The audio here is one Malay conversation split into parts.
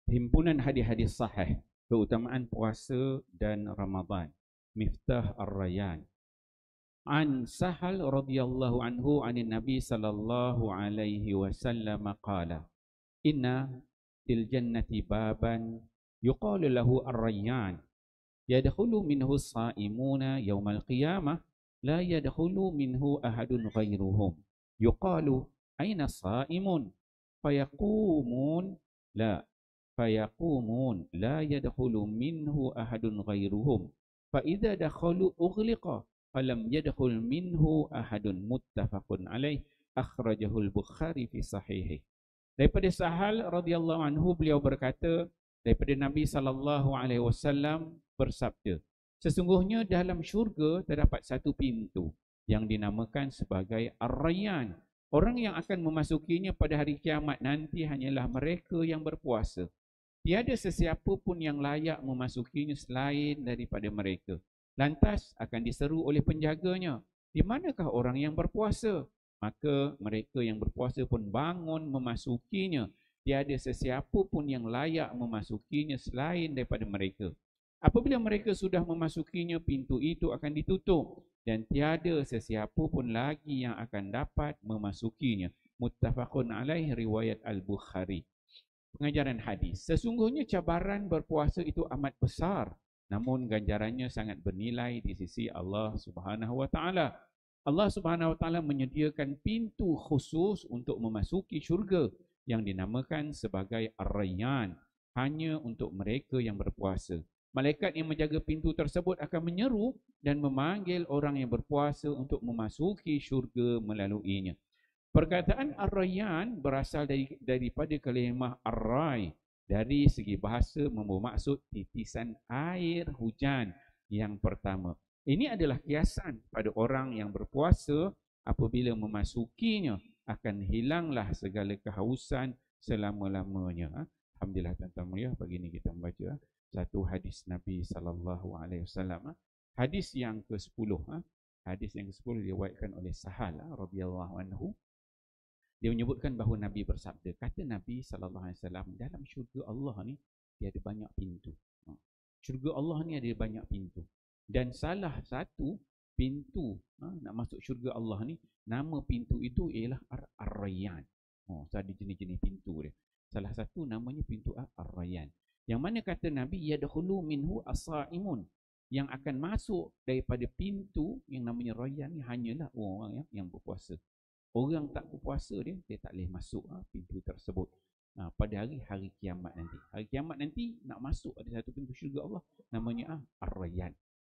Himpunan hadis-hadis sahih keutamaan puasa dan Ramadan. Miftah Ar-Rayyan. An Sahal radhiyallahu anhu anin Nabi sallallahu alaihi wasallam qala inna fil jannati baban yuqalu lahu Ar-Rayyan yadkhulu minhu as-sa'imuna yawmal qiyamah la yadkhulu minhu ahadun ghairuhum yuqalu aina as-sa'imun fayaqumun la fayaqumun la yadkhulu minhu ahadun ghairuhum fa idza dakhalu ughliqa falam yadkhul minhu ahadun muttafaqun alaih akhrajahu al-Bukhari fi sahihih. Daripada Sahal radhiyallahu anhu, beliau berkata daripada Nabi sallallahu alaihi wasallam bersabda, sesungguhnya dalam syurga terdapat satu pintu yang dinamakan sebagai Ar-Rayyan. Orang yang akan memasukinya pada hari kiamat nanti hanyalah mereka yang berpuasa. Tiada sesiapa pun yang layak memasukinya selain daripada mereka. Lantas akan diseru oleh penjaganya, di manakah orang yang berpuasa? Maka mereka yang berpuasa pun bangun memasukinya. Tiada sesiapa pun yang layak memasukinya selain daripada mereka. Apabila mereka sudah memasukinya, pintu itu akan ditutup dan tiada sesiapa pun lagi yang akan dapat memasukinya. Muttafaqun alaih, riwayat Al-Bukhari. Pengajaran hadis. Sesungguhnya cabaran berpuasa itu amat besar, namun ganjarannya sangat bernilai di sisi Allah Subhanahu wa taala. Allah Subhanahu wa taala menyediakan pintu khusus untuk memasuki syurga yang dinamakan sebagai Ar-Rayyan, hanya untuk mereka yang berpuasa. Malaikat yang menjaga pintu tersebut akan menyeru dan memanggil orang yang berpuasa untuk memasuki syurga melaluinya. Perkataan Ar-Rayyan berasal daripada kalimah Ar-Ray. Dari segi bahasa membawa maksud titisan air hujan yang pertama. Ini adalah kiasan pada orang yang berpuasa, apabila memasukinya akan hilanglah segala kehausan selama-lamanya. Alhamdulillah tuan-tuan mulia, pagi ini kita membaca satu hadis Nabi sallallahu alaihi wasallam. Hadis yang ke-10, hadis yang ke-10 diriwayatkan oleh Sahal radhiyallahu anhu. Dia menyebutkan bahawa Nabi bersabda, kata Nabi SAW, dalam syurga Allah ni dia ada banyak pintu. Syurga Allah ni ada banyak pintu. Dan salah satu pintu nak masuk syurga Allah ni, nama pintu itu ialah Ar-Rayyan. So ada jenis-jenis pintu dia. Salah satu namanya pintu Ar-Rayyan. Yang mana kata Nabi, yadkhulu minhu as-sa'imun. Yang akan masuk daripada pintu yang namanya Rayyan ni hanyalah orang yang berpuasa. Orang tak berpuasa dia tak boleh masuk pintu tersebut pada hari kiamat nanti. Hari kiamat nanti nak masuk ada satu pintu syurga Allah namanya Ar-Rayyan.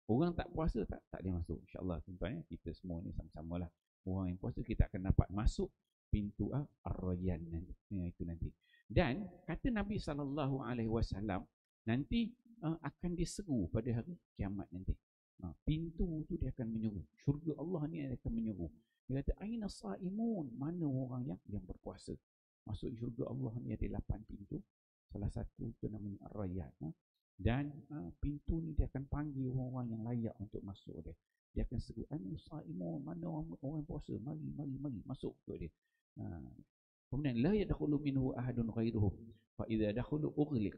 Orang tak puasa tak boleh masuk. InsyaAllah tuan-tuan, kita semua ni sama-sama lah. Orang yang puasa kita akan dapat masuk pintu Ar-Rayyan nanti. Itu nanti. Dan kata Nabi SAW, nanti akan diseru pada hari kiamat nanti. Pintu tu dia akan menyeru. Syurga Allah ni akan menyeru. Dia kata, aina sa'imun, mana orang yang berpuasa. Masuk syurga Allah ni ada 8 pintu. Salah satu itu namanya Ar-Rayyan. Dan pintu ni dia akan panggil orang-orang yang layak untuk masuk dia. Dia akan seru, aina sa'imun, mana orang puasa, mari masuk ke dia. Kemudian la yadkhulu minhu ahadun ghairuhu fa idza dakhulu ughliq.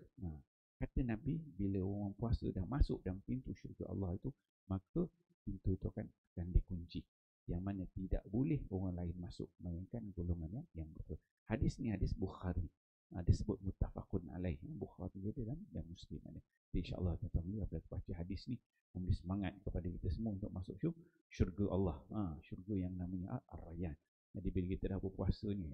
Kata Nabi, bila orang puasa dah masuk dalam pintu syurga Allah itu, maka pintu itu akan dikunci. Yang mana tidak boleh orang lain masuk melainkan golongan yang betul. Hadis ni hadis Bukhari. Disebut muttafaqun alaih. Bukhari ada dan Muslim ada. InsyaAllah tuan-tuan apabila baca hadis ni memberi semangat kepada kita semua untuk masuk syurga Allah. Syurga yang namanya Ar-Rayyan. Jadi bila kita dah berpuasa ni,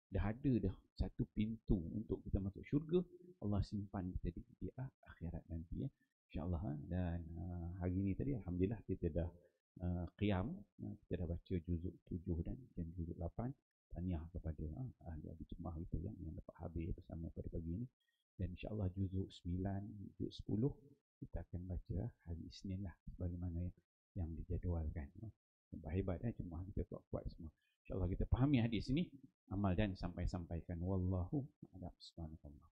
dah ada dah satu pintu untuk kita masuk syurga. Allah simpan kita di akhirat nanti InsyaAllah. Dan hari ni tadi alhamdulillah kita dah qiyam, kita dah baca juzuk 7 dan juzuk 8. Tahniah kepada ahli-ahli jemaah itu yang dapat habis bersama pada pagi ini. Dan insyaAllah juzuk 9, juzuk 10 kita akan baca hari Isnin lah, sebagaimana yang dijadualkan. Hebat jemaah kita kuat semua. InsyaAllah kita fahami hadis ini, amal dan sampaikan. Wallahu a'lam. Subhanallah.